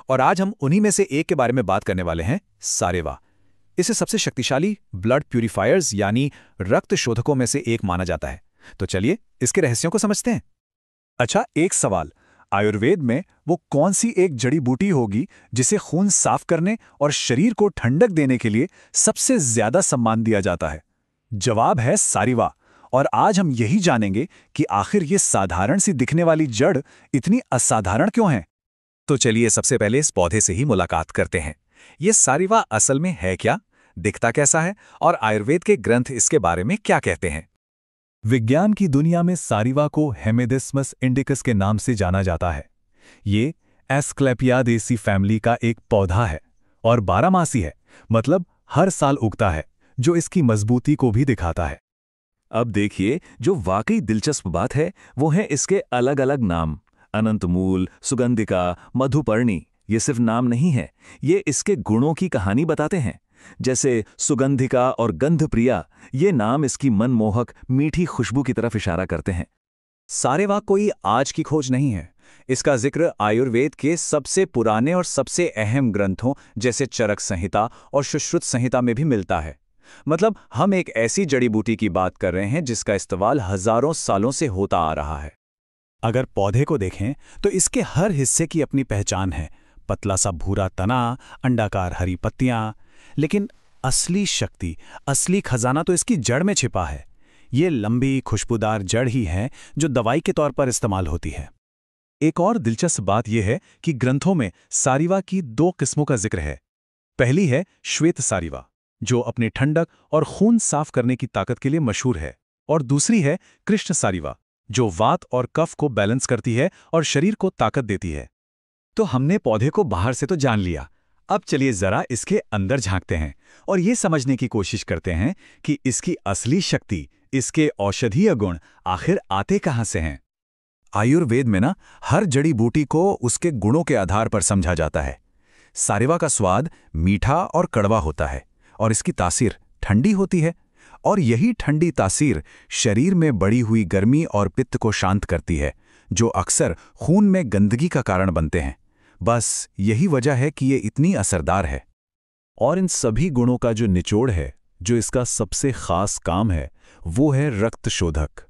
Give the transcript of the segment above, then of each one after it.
और आज हम उन्हीं में से एक के बारे में बात करने वाले हैं, सारेवा। इसे सबसे शक्तिशाली ब्लड प्यूरिफायर्स यानी रक्त शोधकों में से एक माना जाता है। तो चलिए इसके रहस्यों को समझते हैं। अच्छा, एक सवाल। आयुर्वेद में वो कौन सी एक जड़ी बूटी होगी जिसे खून साफ करने और शरीर को ठंडक देने के लिए सबसे ज्यादा सम्मान दिया जाता है? जवाब है सारिवा। और आज हम यही जानेंगे कि आखिर ये साधारण सी दिखने वाली जड़ इतनी असाधारण क्यों है। तो चलिए सबसे पहले इस पौधे से ही मुलाकात करते हैं। ये सारिवा असल में है क्या, दिखता कैसा है और आयुर्वेद के ग्रंथ इसके बारे में क्या कहते हैं? विज्ञान की दुनिया में सारिवा को हेमेदिस्मस इंडिकस के नाम से जाना जाता है। ये एस्क्लेपियादेसी फैमिली का एक पौधा है और बारहमासी है, मतलब हर साल उगता है, जो इसकी मजबूती को भी दिखाता है। अब देखिए, जो वाकई दिलचस्प बात है वो है इसके अलग अलग नाम। अनंतमूल, सुगंधिका, मधुपर्णी, ये सिर्फ नाम नहीं है, ये इसके गुणों की कहानी बताते हैं। जैसे सुगंधिका और गंधप्रिया, ये नाम इसकी मनमोहक मीठी खुशबू की तरफ इशारा करते हैं। सारेवा कोई आज की खोज नहीं है। इसका जिक्र आयुर्वेद के सबसे पुराने और सबसे अहम ग्रंथों जैसे चरक संहिता और सुश्रुत संहिता में भी मिलता है। मतलब हम एक ऐसी जड़ी बूटी की बात कर रहे हैं जिसका इस्तेमाल हजारों सालों से होता आ रहा है। अगर पौधे को देखें तो इसके हर हिस्से की अपनी पहचान है। पतला सा भूरा तना, अंडाकार हरी पत्तियां। लेकिन असली शक्ति, असली खजाना तो इसकी जड़ में छिपा है। ये लंबी खुशबूदार जड़ ही है जो दवाई के तौर पर इस्तेमाल होती है। एक और दिलचस्प बात यह है कि ग्रंथों में सारिवा की दो किस्मों का जिक्र है। पहली है श्वेत सारिवा, जो अपनी ठंडक और खून साफ करने की ताकत के लिए मशहूर है, और दूसरी है कृष्ण सारिवा, जो वात और कफ को बैलेंस करती है और शरीर को ताकत देती है। तो हमने पौधे को बाहर से तो जान लिया, अब चलिए जरा इसके अंदर झांकते हैं और ये समझने की कोशिश करते हैं कि इसकी असली शक्ति, इसके औषधीय गुण आखिर आते कहां से हैं। आयुर्वेद में हर जड़ी बूटी को उसके गुणों के आधार पर समझा जाता है। सारिवा का स्वाद मीठा और कड़वा होता है और इसकी तासीर ठंडी होती है, और यही ठंडी तासीर शरीर में बढ़ी हुई गर्मी और पित्त को शांत करती है, जो अक्सर खून में गंदगी का कारण बनते हैं। बस यही वजह है कि ये इतनी असरदार है। और इन सभी गुणों का जो निचोड़ है, जो इसका सबसे खास काम है, वो है रक्त शोधक।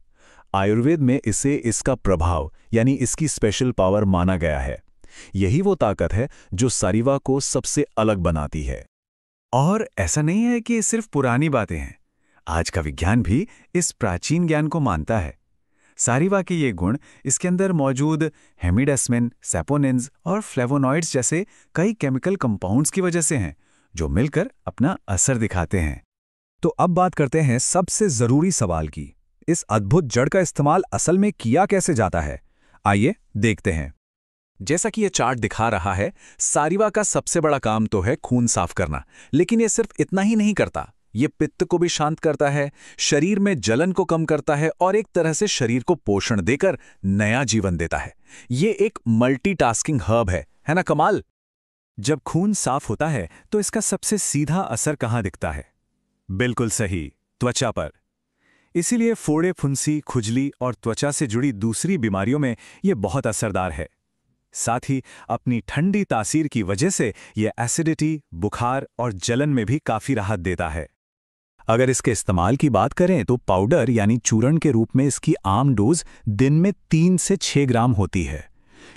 आयुर्वेद में इसे इसका प्रभाव यानी इसकी स्पेशल पावर माना गया है। यही वो ताकत है जो सारिवा को सबसे अलग बनाती है। और ऐसा नहीं है कि ये सिर्फ पुरानी बातें हैं। आज का विज्ञान भी इस प्राचीन ज्ञान को मानता है। सारिवा के ये गुण इसके अंदर मौजूद हेमिडेस्मिन, सैपोनिन्स और फ्लेवोनॉइड्स जैसे कई केमिकल कंपाउंड्स की वजह से हैं, जो मिलकर अपना असर दिखाते हैं। तो अब बात करते हैं सबसे जरूरी सवाल की, इस अद्भुत जड़ का इस्तेमाल असल में किया कैसे जाता है। आइए देखते हैं। जैसा कि ये चार्ट दिखा रहा है, सारिवा का सबसे बड़ा काम तो है खून साफ करना, लेकिन ये सिर्फ इतना ही नहीं करता। ये पित्त को भी शांत करता है, शरीर में जलन को कम करता है और एक तरह से शरीर को पोषण देकर नया जीवन देता है। ये एक मल्टीटास्किंग हर्ब है ना कमाल? जब खून साफ होता है तो इसका सबसे सीधा असर कहाँ दिखता है? बिल्कुल सही, त्वचा पर। इसीलिए फोड़े, फुंसी, खुजली और त्वचा से जुड़ी दूसरी बीमारियों में ये बहुत असरदार है। साथ ही अपनी ठंडी तासीर की वजह से ये एसिडिटी, बुखार और जलन में भी काफी राहत देता है। अगर इसके इस्तेमाल की बात करें तो पाउडर यानी चूर्ण के रूप में इसकी आम डोज दिन में 3 से 6 ग्राम होती है।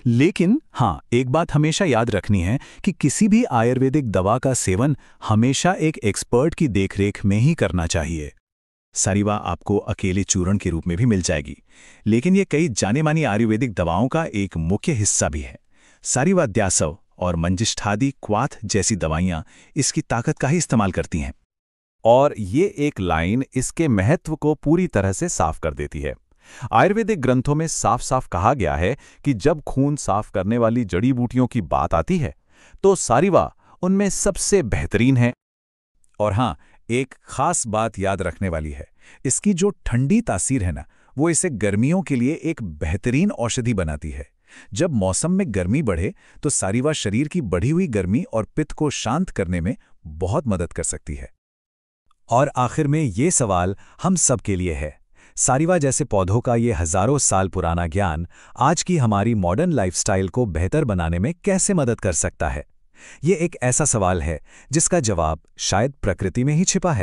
लेकिन हाँ, एक बात हमेशा याद रखनी है कि किसी भी आयुर्वेदिक दवा का सेवन हमेशा एक एक्सपर्ट की देखरेख में ही करना चाहिए। सारिवा आपको अकेले चूर्ण के रूप में भी मिल जाएगी, लेकिन ये कई जाने मानी आयुर्वेदिक दवाओं का एक मुख्य हिस्सा भी है। सारिवा द्यासव और मंजिष्ठादि क्वाथ जैसी दवाइयाँ इसकी ताकत का ही इस्तेमाल करती हैं, और ये एक लाइन इसके महत्व को पूरी तरह से साफ कर देती है। आयुर्वेदिक ग्रंथों में साफ साफ कहा गया है कि जब खून साफ करने वाली जड़ी बूटियों की बात आती है तो सारिवा उनमें सबसे बेहतरीन है। और हाँ, एक खास बात याद रखने वाली है, इसकी जो ठंडी तासीर है वो इसे गर्मियों के लिए एक बेहतरीन औषधि बनाती है। जब मौसम में गर्मी बढ़े तो सारिवा शरीर की बढ़ी हुई गर्मी और पित्त को शांत करने में बहुत मदद कर सकती है। और आखिर में ये सवाल हम सब के लिए है, सारिवा जैसे पौधों का ये हजारों साल पुराना ज्ञान आज की हमारी मॉडर्न लाइफस्टाइल को बेहतर बनाने में कैसे मदद कर सकता है? ये एक ऐसा सवाल है जिसका जवाब शायद प्रकृति में ही छिपा है।